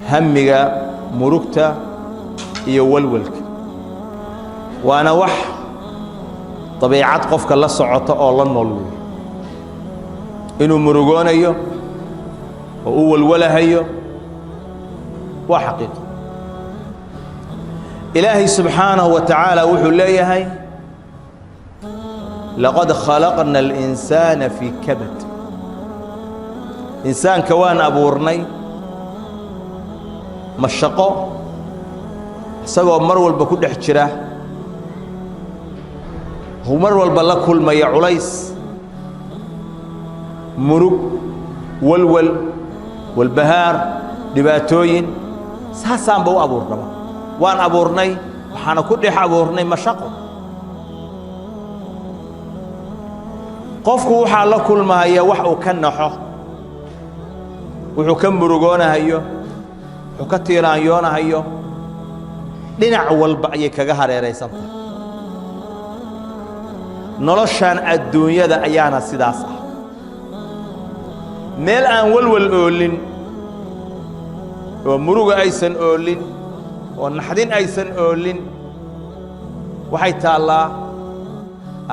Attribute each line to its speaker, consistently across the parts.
Speaker 1: همّiga murugta iyo walwalka waana wax dabeecad qofka la socota oo la nool inuu murugoonayo oo uu walwalahayo waa xaqiiqo ilaahi subhanahu wa ta'ala wuxuu leeyahay laqad khalaqna al-insana fi kabad insaanka waan abuurnay mashaqo isagoo mar walba ku dhex jira mar walba la kulmaya culays murug walwal walbahaar dhibaatooyin saasaan baa u abuurnaba waan abuurnay waxaana ku dhex abuurnay mashaqo qofku waxaa la kulmaya wax uu ka naxo wuxuu ka murugoonahayo wuxuu ka tiiraanyoonahayo dhinac walba ayay kaga hareeraysantahay noloshan adduunyada ayaana sidaas ah meel aan walwal oolin oo muruga aysan oolin oo naxdin aysan oolin waxay taallaa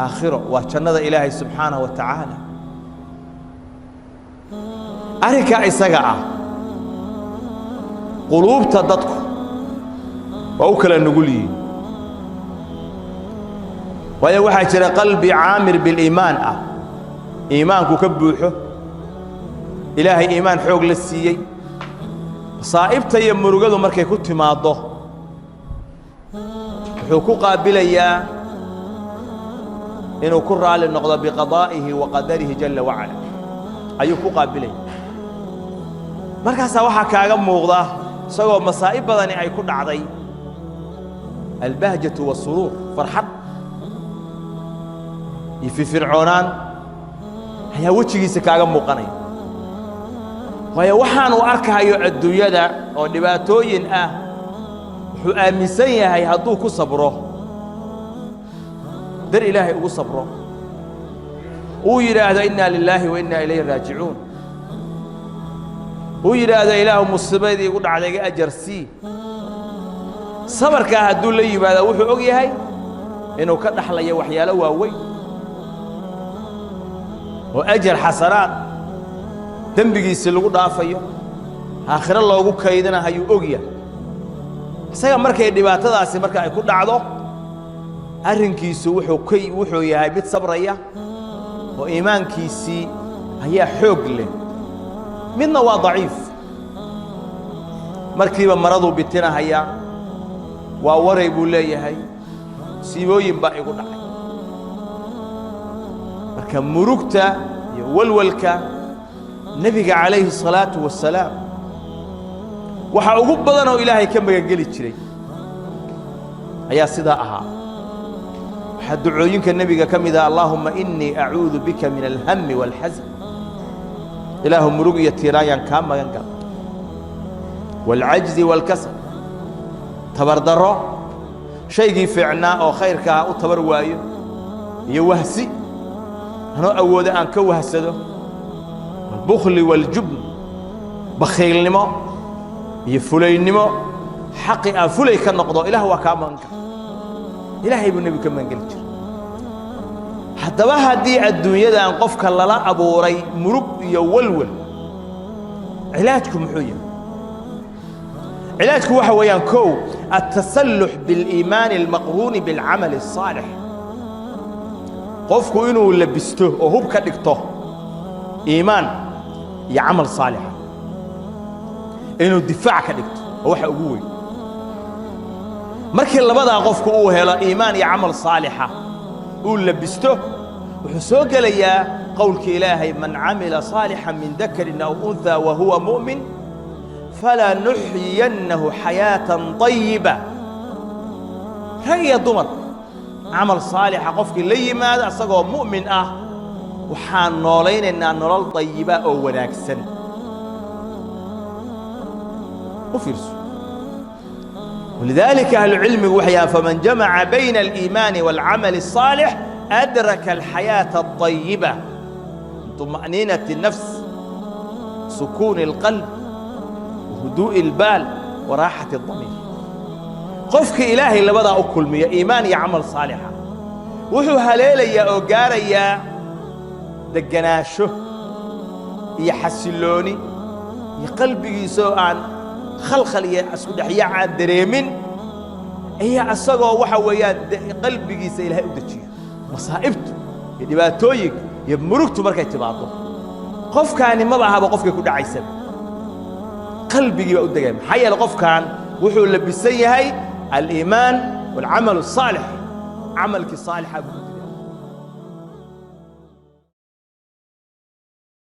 Speaker 1: aakhiro waa jannada ilaahay subxaanahu wa tacaala arrinkaa isaga ah quluubta dadku waa u kala nugul yihiin waayo waxaa jira qalbi caamir biliimaan ah iimaanku ka buuxo ilaahay iimaan xoog la siiyey saa'ibta iyo murugadu markay ku timaado wuxuu ku qaabilayaa inuu ku raali noqdo biqadaa'ihi wa qadarihi jalla wa ala ayuu ku qaabilaya markaas waxa kaaga muuqda isagoo masaa'ib badani ay ku dhacday albahjatu wasuruur farxad في فرعونان هي وجهيسا كاغا موقنay way waxaan uu arkayo adduunyada oo dhibaatooyin ah wuxuu aaminsan yahay haduu ku sabro dar ilaahay ugu sabro uu yiraahdo inna lillahi wa inna ilayhi raaji'uun uu yiraahdo ilaahu musiibadii ugu dhacday ajarsi sabarka haduu la yimaado wuxuu og yahay inuu ka dhaxlayo waxyaalo waaweyn وأجر حسنات دنبيسي لو دافيو آخر لوgu kaydina hayu ogya isaga markay dhibaatadaasi marka ay ku dhacdo arrinkiisu wuxuu yahay mid sabraya oo iimaankiisi ayaa xoog leh midna waa daciif markiiba maradu bitinahaya waa waray buu leeyahay siibooyin baa igu dhacay marka murugta iyo walwalka nabiga calayhi salaatu wasalaam waxa ugu badan oo ilaahay ka magageli jiray ayaa sidaa ahaa waxa ducooyinka nabiga kamida allahumma inni a'uudu bika min al-hammi wal-hazn ilaahu murug iyo tiiraayan ka magan gal wal-ajzi wal-kasal tabardaro shaygii fiicnaa oo khayrka u tabar waayo iyo wahsi أنا أود أن كوهسده البخل والجبن بخيل نما يفلي نما حقي أفلي كالنقضاء إله وكامنك إلهي بالنبي كمان قلت حتى وهدي الدنيا ده أنقفك الله لا أبو ري مرب يولول علاجكم حيا علاجكم وحويان كو التسلح بالإيمان المقرون بالعمل الصالح qofku inuu labisto oo hub ka dhigto iimaan iyo amal saalix inuu difaac ka dhigto waxa ugu weyn markii labada qofku uu helo iimaan iyo amal saalix uu labisto wuxuu soo galayaa qowlka ilaahay man amila saalihan min dhakarin aw untha wa huwa mu'min fala nuhyiyannahu hayatan tayyiba raya dumar عمل صالح قفك لي ماذا أصدقوا مؤمن وحان نولين إننا نرال طيبة أو وناكسن وفرسوا ولذلك أهل العلم وحيا فمن جمع بين الإيمان والعمل الصالح أدرك الحياة الطيبة طمأنينة النفس سكون القلب هدوء البال وراحة الضمير قفك إلهي لبدا أكل مية إيمان يعمل صالحا وحو هليليا أو قاريا دقناشه يحسلوني يقلبي سوء خلخل يسود حياة دريمين هي أصغى وحويات قلبي سيلها أدتشي مصائبته يدباتويك يبمركتو مركا يتباطو قف كان ما بها بقفك كل عيسى قلبي يودجم حي القف كان وحول لبسيه هاي الإيمان والعمل الصالح عملك الصالح